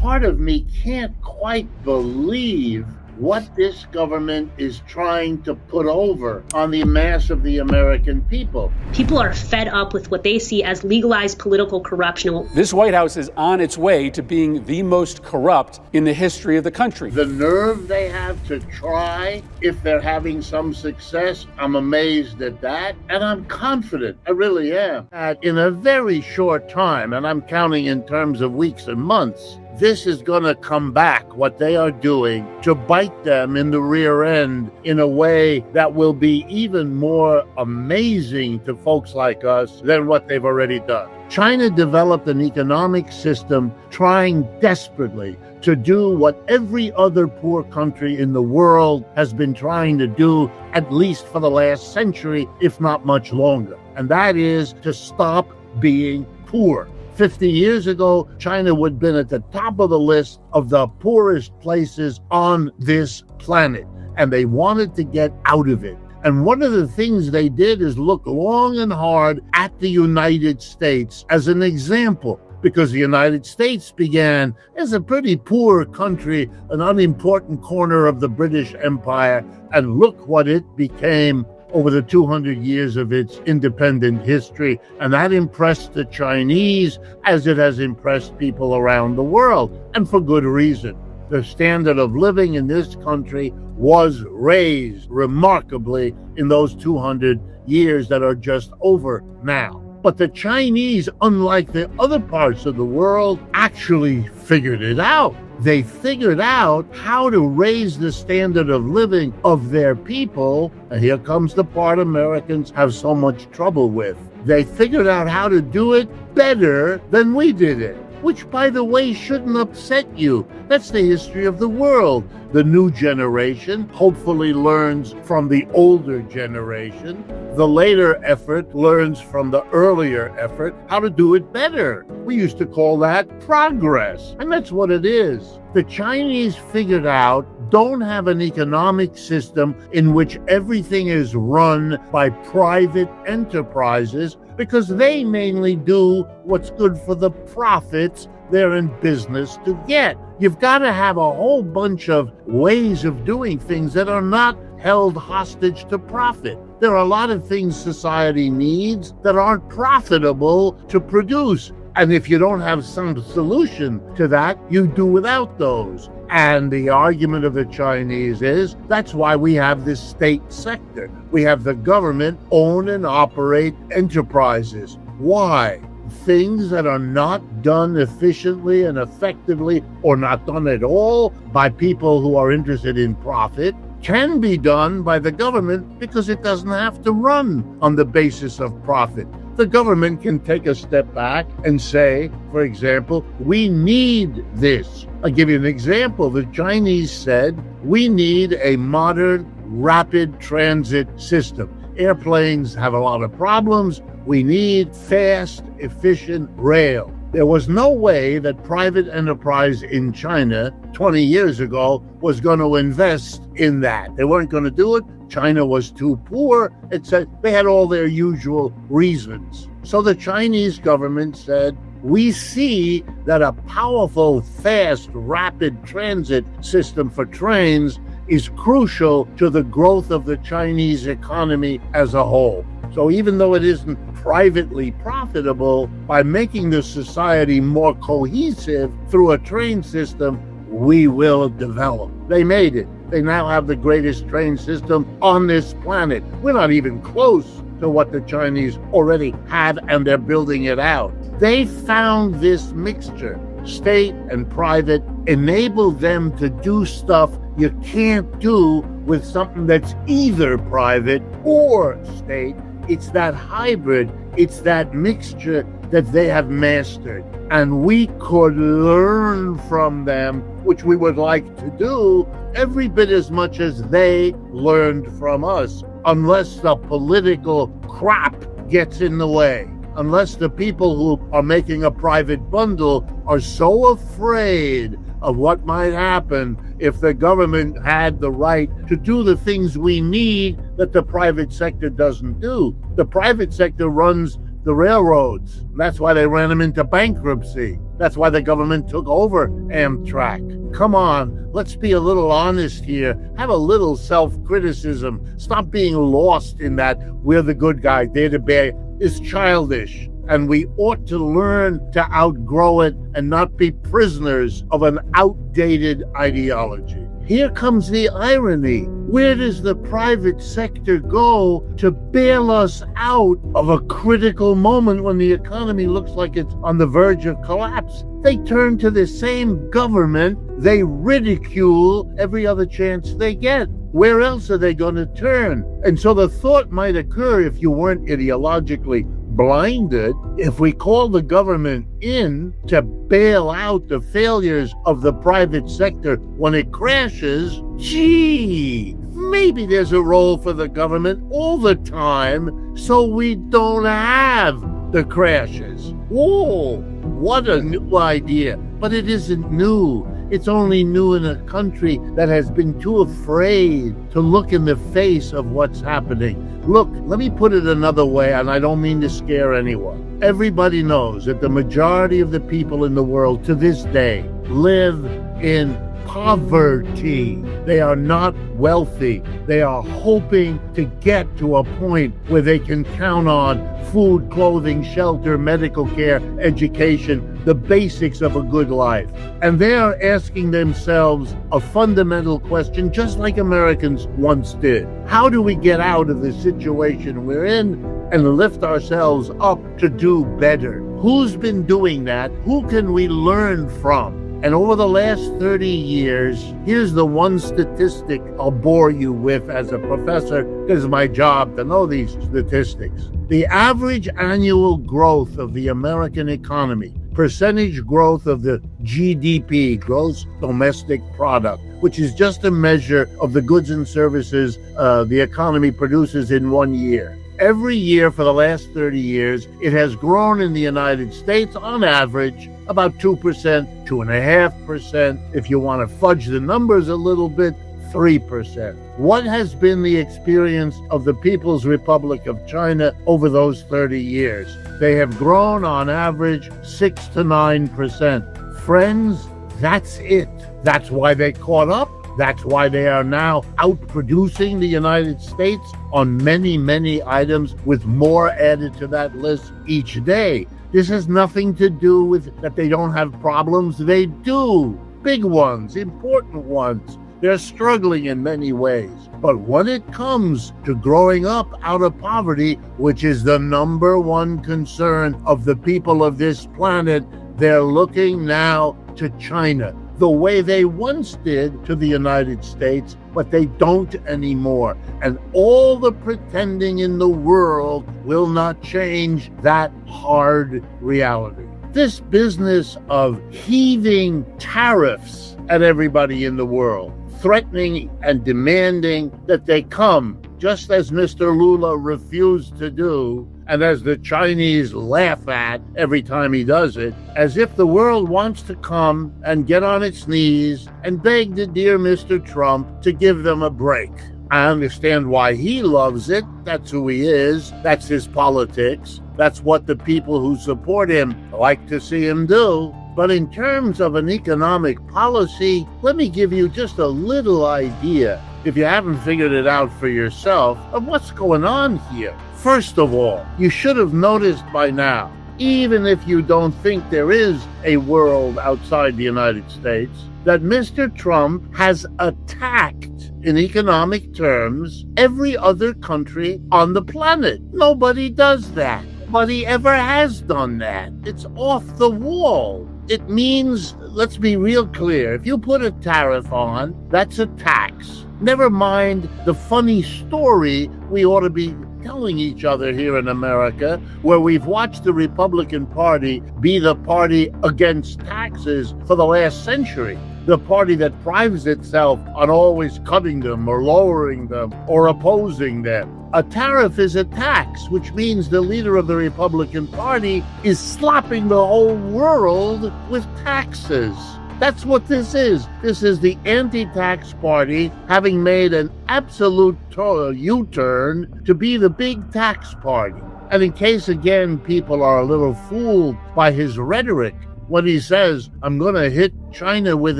part of me can't quite believe what this government is trying to put over on the mass of the American people. People are fed up with what they see as legalized political corruption. This White House is on its way to being the most corrupt in the history of the country. The nerve they have to try, if they're having some success, I'm amazed at that. And I'm confident, I really am, that in a very short time, and I'm counting in terms of weeks and months, this is going to come back, what they are doing, to bite them in the rear end in a way that will be even more amazing to folks like us than what they've already done. China developed an economic system trying desperately to do what every other poor country in the world has been trying to do, at least for the last century, if not much longer. And that is to stop being poor. 50 years ago, China would have been at the top of the list of the poorest places on this planet, and they wanted to get out of it. And one of the things they did is look long and hard at the United States as an example, because the United States began as a pretty poor country, an unimportant corner of the British Empire, and look what it became over the 200 years of its independent history. And that impressed the Chinese as it has impressed people around the world, and for good reason. The standard of living in this country was raised remarkably in those 200 years that are just over now. But the Chinese, unlike the other parts of the world, actually figured it out. They figured out how to raise the standard of living of their people. And here comes the part Americans have so much trouble with. They figured out how to do it better than we did it, which, by the way, shouldn't upset you. That's the history of the world. The new generation hopefully learns from the older generation. The later effort learns from the earlier effort how to do it better. We used to call that progress, and that's what it is. The Chinese figured out, don't have an economic system in which everything is run by private enterprises, because they mainly do what's good for the profits they're in business to get. You've got to have a whole bunch of ways of doing things that are not held hostage to profit. There are a lot of things society needs that aren't profitable to produce. And if you don't have some solution to that, you do without those. And the argument of the Chinese is that's why we have this state sector. We have the government own and operate enterprises. Why? Things that are not done efficiently and effectively, or not done at all by people who are interested in profit, can be done by the government because it doesn't have to run on the basis of profit. The government can take a step back and say, for example, we need this. I'll give you an example. The Chinese said, we need a modern, rapid transit system. Airplanes have a lot of problems. We need fast, efficient rail. There was no way that private enterprise in China 20 years ago was going to invest in that. They weren't going to do it. China was too poor. They had all their usual reasons. So the Chinese government said, we see that a powerful, fast, rapid transit system for trains is crucial to the growth of the Chinese economy as a whole. So even though it isn't privately profitable, by making the society more cohesive through a train system, we will develop. They made it. They now have the greatest train system on this planet. We're not even close to what the Chinese already had, and they're building it out. They found this mixture, state and private, enabled them to do stuff you can't do with something that's either private or state. It's that hybrid, it's that mixture that they have mastered. And we could learn from them, which we would like to do every bit as much as they learned from us, unless the political crap gets in the way. Unless the people who are making a private bundle are so afraid of what might happen if the government had the right to do the things we need that the private sector doesn't do. The private sector runs the railroads. That's why they ran them into bankruptcy. That's why the government took over Amtrak. Come on, let's be a little honest here. Have a little self-criticism. Stop being lost in that we're the good guy, they're the bad. It's childish. And we ought to learn to outgrow it and not be prisoners of an outdated ideology. Here comes the irony. Where does the private sector go to bail us out of a critical moment when the economy looks like it's on the verge of collapse? They turn to the same government. They ridicule every other chance they get. Where else are they going to turn? And so the thought might occur, if you weren't ideologically blinded, if we call the government in to bail out the failures of the private sector when it crashes, gee, maybe there's a role for the government all the time so we don't have the crashes. Whoa, what a new idea. But it isn't new. It's only new in a country that has been too afraid to look in the face of what's happening. Look, let me put it another way, and I don't mean to scare anyone. Everybody knows that the majority of the people in the world to this day live in poverty. They are not wealthy. They are hoping to get to a point where they can count on food, clothing, shelter, medical care, education, the basics of a good life. And they are asking themselves a fundamental question, just like Americans once did. How do we get out of the situation we're in and lift ourselves up to do better? Who's been doing that? Who can we learn from? And over the last 30 years, here's the one statistic I'll bore you with as a professor, because it's my job to know these statistics. The average annual growth of the American economy, percentage growth of the GDP, gross domestic product, which is just a measure of the goods and services the economy produces in 1 year. Every year for the last 30 years, it has grown in the United States on average about 2%, 2.5%. If you want to fudge the numbers a little bit, 3%. What has been the experience of the People's Republic of China over those 30 years? They have grown on average 6 to 9%. Friends, that's it. That's why they caught up. That's why they are now outproducing the United States on many, many items, with more added to that list each day. This has nothing to do with that they don't have problems. They do. Big ones, important ones. They're struggling in many ways. But when it comes to growing up out of poverty, which is the number one concern of the people of this planet, they're looking now to China, the way they once did to the United States, but they don't anymore. And all the pretending in the world will not change that hard reality. This business of heaving tariffs at everybody in the world, threatening and demanding that they come, just as Mr. Lula refused to do, and as the Chinese laugh at every time he does it, as if the world wants to come and get on its knees and beg the dear Mr. Trump to give them a break. I understand why he loves it. That's who he is. That's his politics. That's what the people who support him like to see him do. But in terms of an economic policy, let me give you just a little idea, if you haven't figured it out for yourself, of what's going on here. First of all, you should have noticed by now, even if you don't think there is a world outside the United States, that Mr. Trump has attacked, in economic terms, every other country on the planet. Nobody does that. Nobody ever has done that. It's off the wall. It means, let's be real clear, if you put a tariff on, that's a tax. Never mind the funny story we ought to be telling each other here in America, where we've watched the Republican Party be the party against taxes for the last century. The party that prides itself on always cutting them or lowering them or opposing them. A tariff is a tax, which means the leader of the Republican Party is slapping the whole world with taxes. That's what this is. This is the anti-tax party having made an absolute U-turn to be the big tax party. And in case, again, people are a little fooled by his rhetoric, when he says, I'm going to hit China with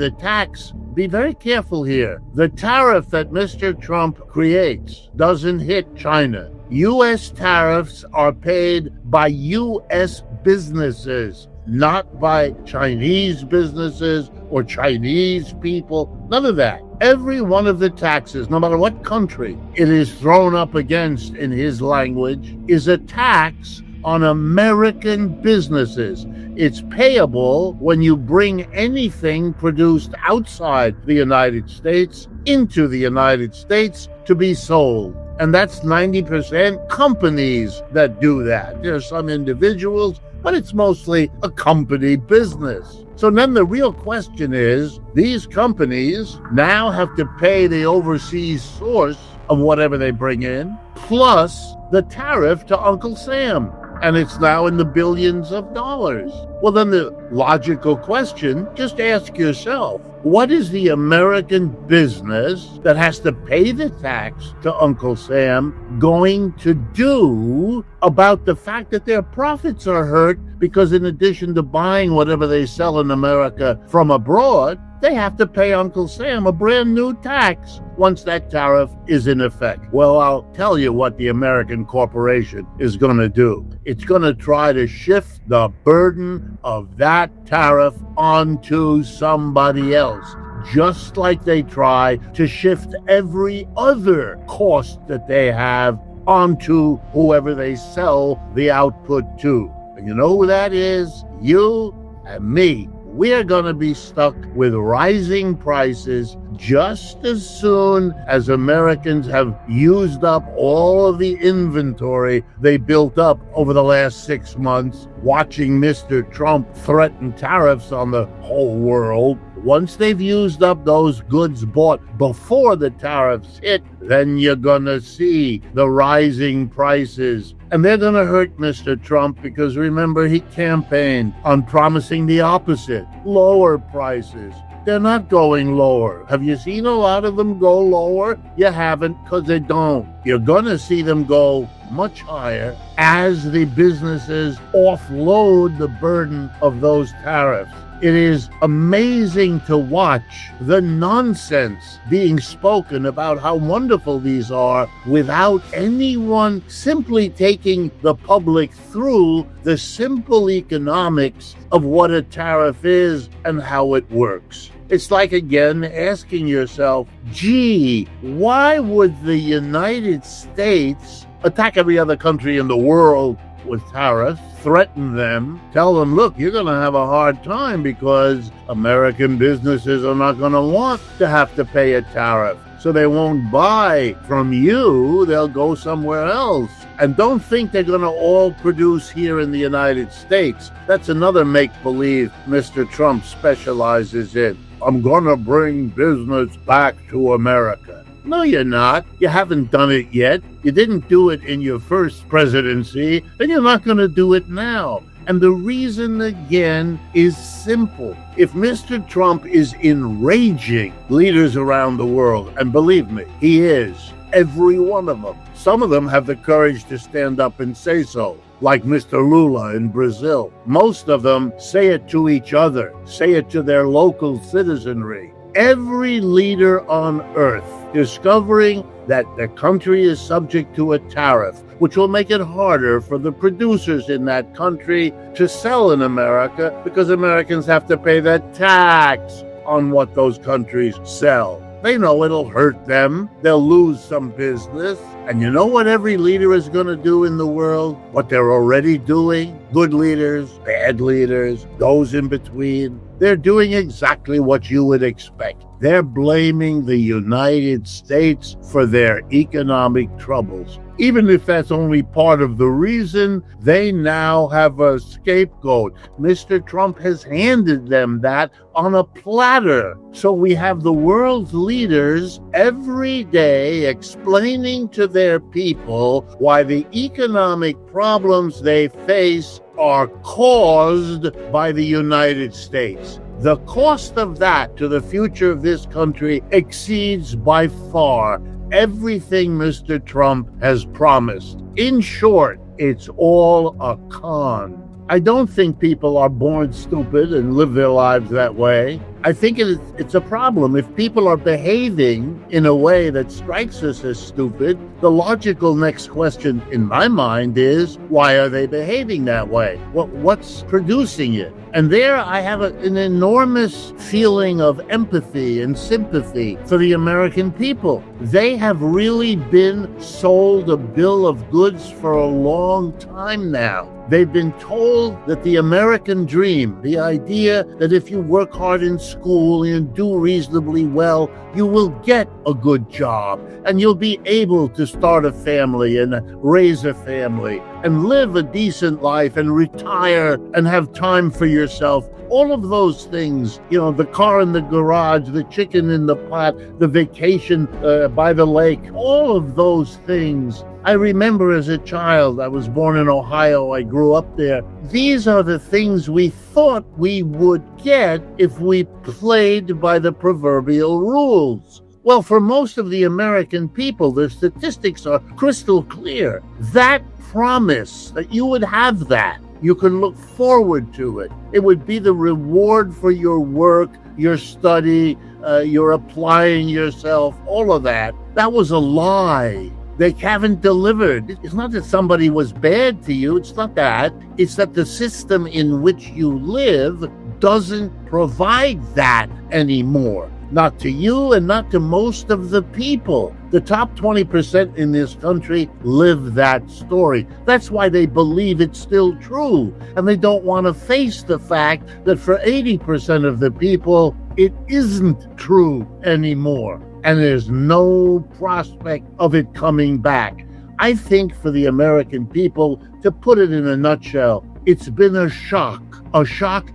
a tax. Be very careful here. The tariff that Mr. Trump creates doesn't hit China. U.S. tariffs are paid by U.S. businesses, not by Chinese businesses or Chinese people. None of that. Every one of the taxes, no matter what country it is thrown up against in his language, is a tax on American businesses. It's payable when you bring anything produced outside the United States into the United States to be sold. And that's 90% companies that do that. There are some individuals, but it's mostly a company business. So then the real question is, these companies now have to pay the overseas source of whatever they bring in, plus the tariff to Uncle Sam. And it's now in the billions of dollars. Well, then the logical question, just ask yourself, what is the American business that has to pay the tax to Uncle Sam going to do about the fact that their profits are hurt because in addition to buying whatever they sell in America from abroad, they have to pay Uncle Sam a brand new tax once that tariff is in effect? Well, I'll tell you what the American corporation is going to do. It's going to try to shift the burden of that tariff onto somebody else, just like they try to shift every other cost that they have onto whoever they sell the output to. And you know who that is? You and me. We're going to be stuck with rising prices just as soon as Americans have used up all of the inventory they built up over the last 6 months, watching Mr. Trump threaten tariffs on the whole world. Once they've used up those goods bought before the tariffs hit, then you're going to see the rising prices. And they're going to hurt Mr. Trump because, remember, he campaigned on promising the opposite, lower prices. They're not going lower. Have you seen a lot of them go lower? You haven't, because they don't. You're going to see them go much higher as the businesses offload the burden of those tariffs. It is amazing to watch the nonsense being spoken about how wonderful these are without anyone simply taking the public through the simple economics of what a tariff is and how it works. It's like, again, asking yourself, gee, why would the United States attack every other country in the world with tariffs, threaten them, tell them, look, you're going to have a hard time because American businesses are not going to want to have to pay a tariff. So they won't buy from you, they'll go somewhere else. And don't think they're going to all produce here in the United States. That's another make-believe Mr. Trump specializes in. I'm going to bring business back to America. No, you're not. You haven't done it yet. You didn't do it in your first presidency, and you're not going to do it now. And the reason, again, is simple. If Mr. Trump is enraging leaders around the world, and believe me, he is, every one of them, some of them have the courage to stand up and say so, like Mr. Lula in Brazil. Most of them say it to each other, say it to their local citizenry. Every leader on earth discovering that the country is subject to a tariff, which will make it harder for the producers in that country to sell in America because Americans have to pay that tax on what those countries sell. They know it'll hurt them. They'll lose some business. And you know what every leader is going to do in the world? What they're already doing? Good leaders, bad leaders, those in between. They're doing exactly what you would expect. They're blaming the United States for their economic troubles. Even if that's only part of the reason, they now have a scapegoat. Mr. Trump has handed them that on a platter. So we have the world's leaders every day explaining to their people why the economic problems they face are caused by the United States. The cost of that to the future of this country exceeds by far everything Mr. Trump has promised. In short, it's all a con. I don't think people are born stupid and live their lives that way. I think it's a problem. If people are behaving in a way that strikes us as stupid, the logical next question in my mind is, why are they behaving that way? What's producing it? And there I have an enormous feeling of empathy and sympathy for the American people. They have really been sold a bill of goods for a long time now. They've been told that the American dream, the idea that if you work hard in school and do reasonably well, you will get a good job and you'll be able to start a family and raise a family and live a decent life and retire and have time for yourself. All of those things, the car in the garage, the chicken in the pot, the vacation by the lake, all of those things. I remember as a child, I was born in Ohio, I grew up there. These are the things we thought we would get if we played by the proverbial rules. Well, for most of the American people, the statistics are crystal clear. That promise that you would have that, you can look forward to it. It would be the reward for your work, your study, your applying yourself, all of that. That was a lie. They haven't delivered. It's not that somebody was bad to you. It's not that. It's that the system in which you live doesn't provide that anymore. Not to you and not to most of the people. The top 20% in this country live that story. That's why they believe it's still true. And they don't want to face the fact that for 80% of the people, it isn't true anymore. And there's no prospect of it coming back. I think for the American people, to put it in a nutshell, it's been a shock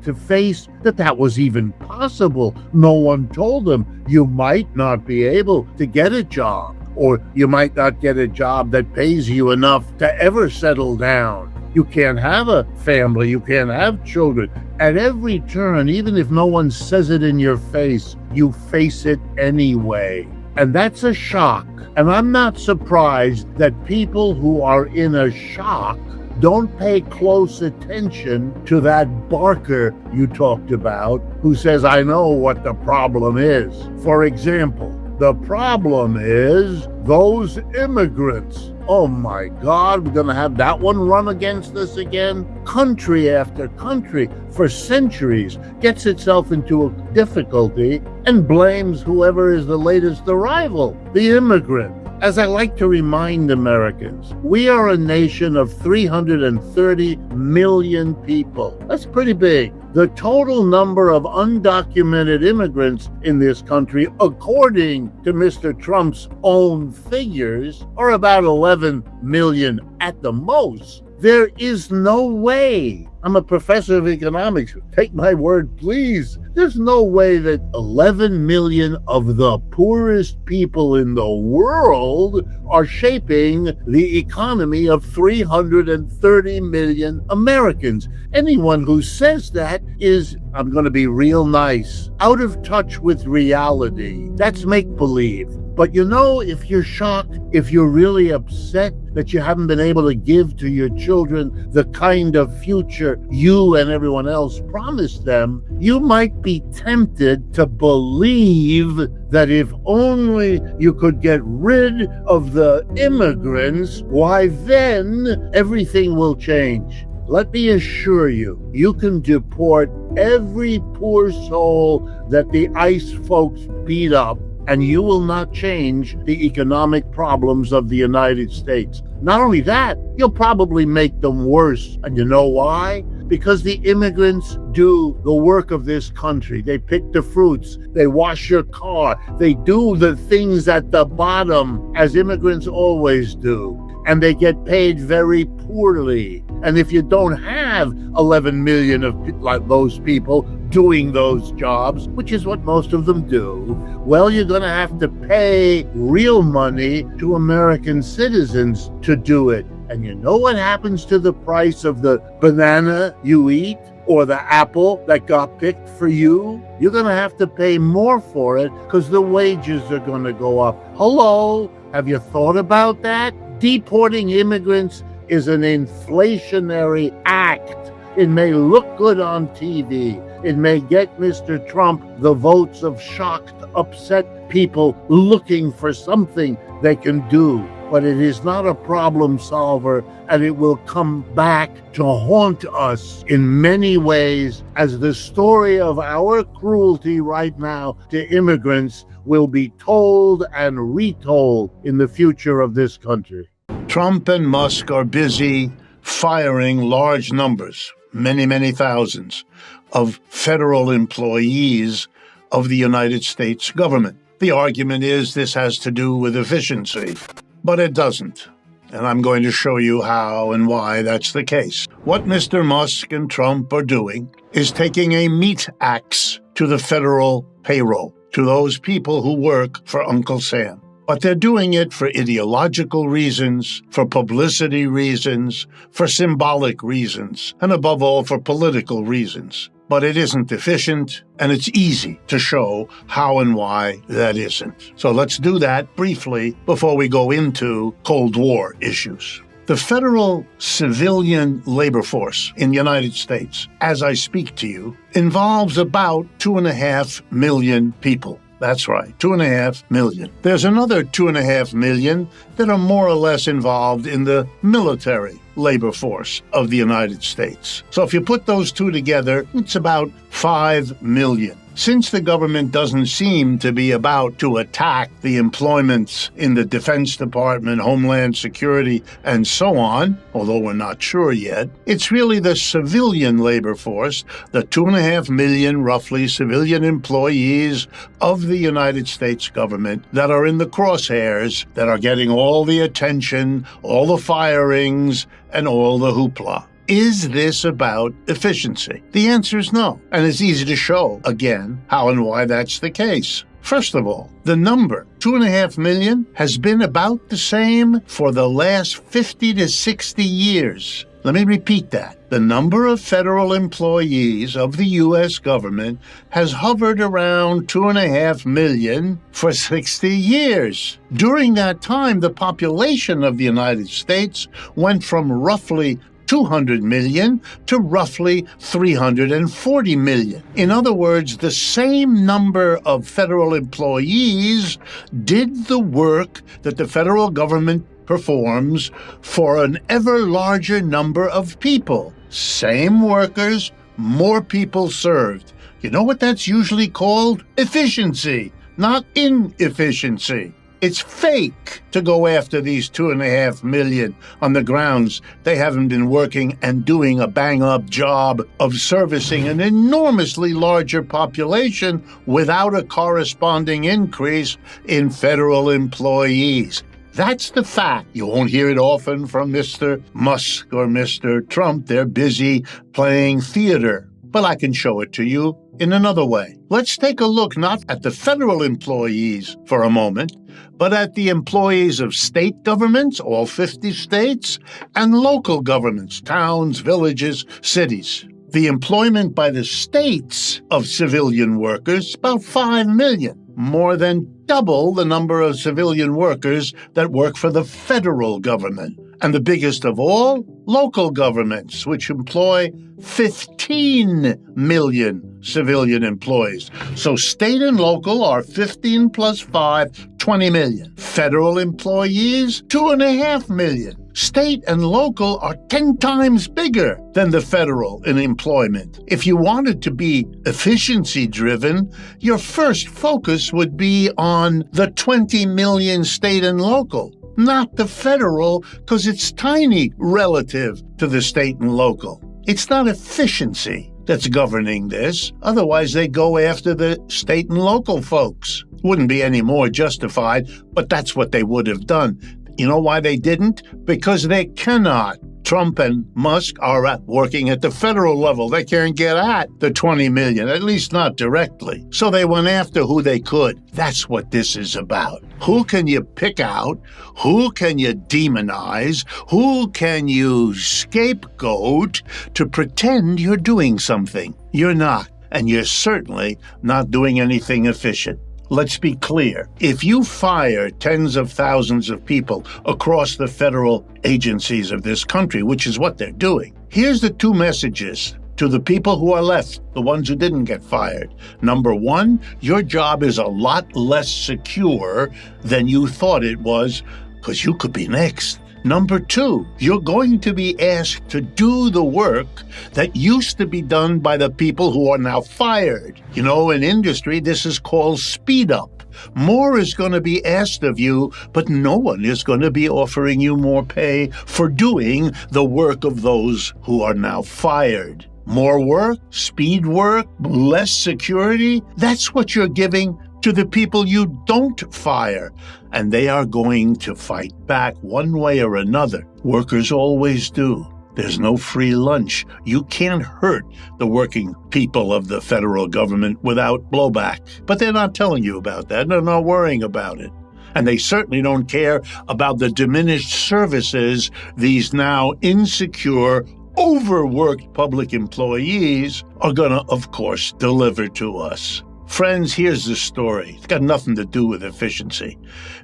to face that was even possible. No one told them you might not be able to get a job, or you might not get a job that pays you enough to ever settle down. You can't have a family, you can't have children. At every turn, even if no one says it in your face, you face it anyway. And that's a shock. And I'm not surprised that people who are in a shock don't pay close attention to that barker you talked about who says, I know what the problem is. For example, the problem is those immigrants. Oh my God, we're going to have that one run against us again? Country after country, for centuries, gets itself into a difficulty and blames whoever is the latest arrival, the immigrant. As I like to remind Americans, we are a nation of 330 million people. That's pretty big. The total number of undocumented immigrants in this country, according to Mr. Trump's own figures, are about 11 million at the most. There is no way. I'm a professor of economics. Take my word, please. There's no way that 11 million of the poorest people in the world are shaping the economy of 330 million Americans. Anyone who says that is, I'm going to be real nice, out of touch with reality. That's make-believe. But if you're shocked, if you're really upset that you haven't been able to give to your children the kind of future you and everyone else promised them, you might be tempted to believe that if only you could get rid of the immigrants, why then everything will change. Let me assure you, you can deport every poor soul that the ICE folks beat up, and you will not change the economic problems of the United States. Not only that, you'll probably make them worse. And you know why? Because the immigrants do the work of this country. They pick the fruits, they wash your car, they do the things at the bottom, as immigrants always do. And they get paid very poorly. And if you don't have 11 million of those people doing those jobs, which is what most of them do, well, you're going to have to pay real money to American citizens to do it. And you know what happens to the price of the banana you eat or the apple that got picked for you? You're going to have to pay more for it because the wages are going to go up. Hello? Have you thought about that? Deporting immigrants is an inflationary act. It may look good on TV. It may get Mr. Trump the votes of shocked, upset people looking for something they can do. But it is not a problem solver, and it will come back to haunt us in many ways, as the story of our cruelty right now to immigrants will be told and retold in the future of this country. Trump and Musk are busy firing large numbers, many thousands, of federal employees of the United States government. The argument is this has to do with efficiency, but it doesn't. And I'm going to show you how and why that's the case. What Mr. Musk and Trump are doing is taking a meat axe to the federal payroll, to those people who work for Uncle Sam. But they're doing it for ideological reasons, for publicity reasons, for symbolic reasons, and above all, for political reasons. But it isn't efficient, and it's easy to show how and why that isn't. So let's do that briefly before we go into Cold War issues. The federal civilian labor force in the United States, as I speak to you, involves about 2.5 million people. That's right, 2.5 million. There's another 2.5 million that are more or less involved in the military labor force of the United States. So if you put those two together, it's about 5 million. Since the government doesn't seem to be about to attack the employments in the Defense Department, Homeland Security, and so on, although we're not sure yet, it's really the civilian labor force, the 2.5 million roughly civilian employees of the United States government that are in the crosshairs, that are getting all the attention, all the firings, and all the hoopla. Is this about efficiency? The answer is no. And it's easy to show, again, how and why that's the case. First of all, the number, 2.5 million, has been about the same for the last 50 to 60 years. Let me repeat that. The number of federal employees of the U.S. government has hovered around 2.5 million for 60 years. During that time, the population of the United States went from roughly 200 million to roughly 340 million. In other words, the same number of federal employees did the work that the federal government performs for an ever larger number of people. Same workers, more people served. You know what that's usually called? Efficiency, not inefficiency. It's fake to go after these 2.5 million on the grounds they haven't been working and doing a bang-up job of servicing an enormously larger population without a corresponding increase in federal employees. That's the fact. You won't hear it often from Mr. Musk or Mr. Trump. They're busy playing theater. But I can show it to you in another way. Let's take a look not at the federal employees for a moment, but at the employees of state governments, all 50 states, and local governments, towns, villages, cities. The employment by the states of civilian workers, about 5 million, more than double the number of civilian workers that work for the federal government. And the biggest of all, local governments, which employ 15 million civilian employees. So state and local are 15 plus 5, 20 million. Federal employees, 2.5 million. State and local are 10 times bigger than the federal in employment. If you wanted to be efficiency-driven, your first focus would be on the 20 million state and local, not the federal, because it's tiny relative to the state and local. It's not efficiency that's governing this. Otherwise, they go after the state and local folks. Wouldn't be any more justified, but that's what they would have done. You know why they didn't? Because they cannot. Trump and Musk are working at the federal level. They can't get at the 20 million, at least not directly. So they went after who they could. That's what this is about. Who can you pick out? Who can you demonize? Who can you scapegoat to pretend you're doing something? You're not, and you're certainly not doing anything efficient. let's be clear. If you fire tens of thousands of people across the federal agencies of this country, which is what they're doing, here's the two messages to the people who are left, the ones who didn't get fired. Number one, your job is a lot less secure than you thought it was, because you could be next. Number two, you're going to be asked to do the work that used to be done by the people who are now fired. You know, in industry, this is called speed up. More is going to be asked of you, but no one is going to be offering you more pay for doing the work of those who are now fired. More work, speed work, less security, that's what you're giving to the people you don't fire. And they are going to fight back one way or another. Workers always do. There's no free lunch. You can't hurt the working people of the federal government without blowback. But they're not telling you about that. They're not worrying about it. And they certainly don't care about the diminished services these now insecure, overworked public employees are going to, of course, deliver to us. Friends, here's the story. It's got nothing to do with efficiency.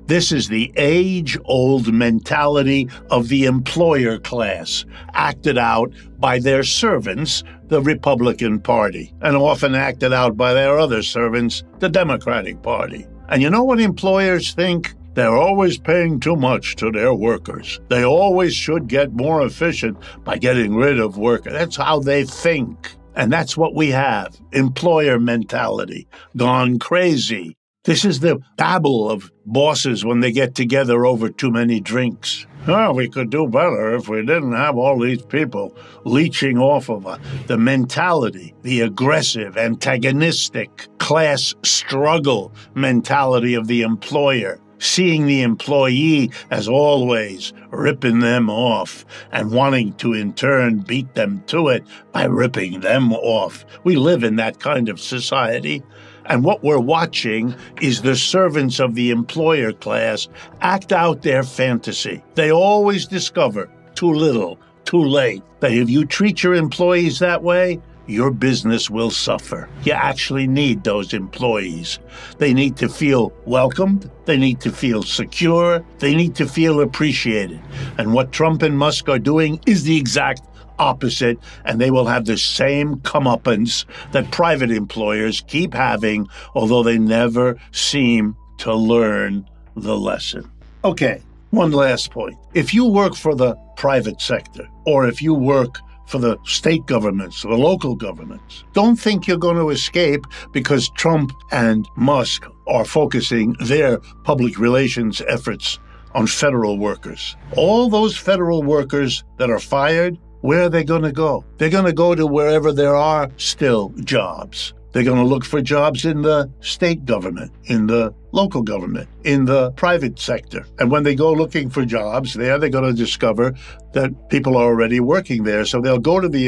This is the age-old mentality of the employer class, acted out by their servants, the Republican Party, and often acted out by their other servants, the Democratic Party. And you know what employers think? They're always paying too much to their workers. They always should get more efficient by getting rid of workers. That's how they think. And that's what we have, employer mentality, gone crazy. This is the babble of bosses when they get together over too many drinks. Oh, we could do better if we didn't have all these people leeching off of the mentality, the aggressive, antagonistic, class struggle mentality of the employer. Seeing the employee, as always, ripping them off and wanting to, in turn, beat them to it by ripping them off. We live in that kind of society. And what we're watching is the servants of the employer class act out their fantasy. They always discover too little, too late, that if you treat your employees that way, your business will suffer. You actually need those employees. They need to feel welcomed. They need to feel secure. They need to feel appreciated. And what Trump and Musk are doing is the exact opposite, and they will have the same comeuppance that private employers keep having, although they never seem to learn the lesson. Okay, one last point. If you work for the private sector, or if you work for the state governments, the local governments, don't think you're going to escape because Trump and Musk are focusing their public relations efforts on federal workers. All those federal workers that are fired, where are they going to go? They're going to go to wherever there are still jobs. They're going to look for jobs in the state government, in the local government, in the private sector. And when they go looking for jobs there, they're going to discover that people are already working there. So they'll go to the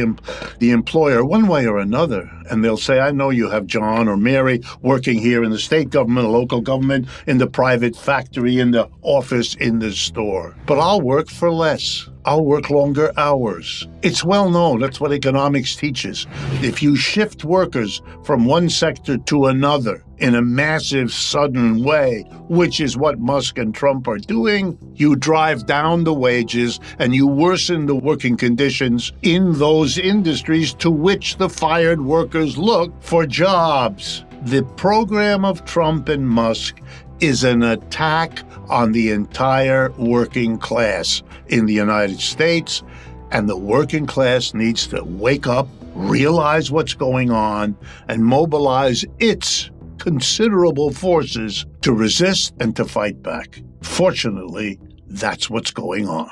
employer one way or another, and they'll say, I know you have John or Mary working here in the state government, local government, in the private factory, in the office, in the store. But I'll work for less. I'll work longer hours. It's well known. That's what economics teaches. If you shift workers from one sector to another in a massive, sudden way, which is what Musk and Trump are doing, you drive down the wages and you worsen the working conditions in those industries to which the fired workers look for jobs. The program of Trump and Musk is an attack on the entire working class in the United States, and the working class needs to wake up, realize what's going on, and mobilize its considerable forces to resist and to fight back. Fortunately, that's what's going on.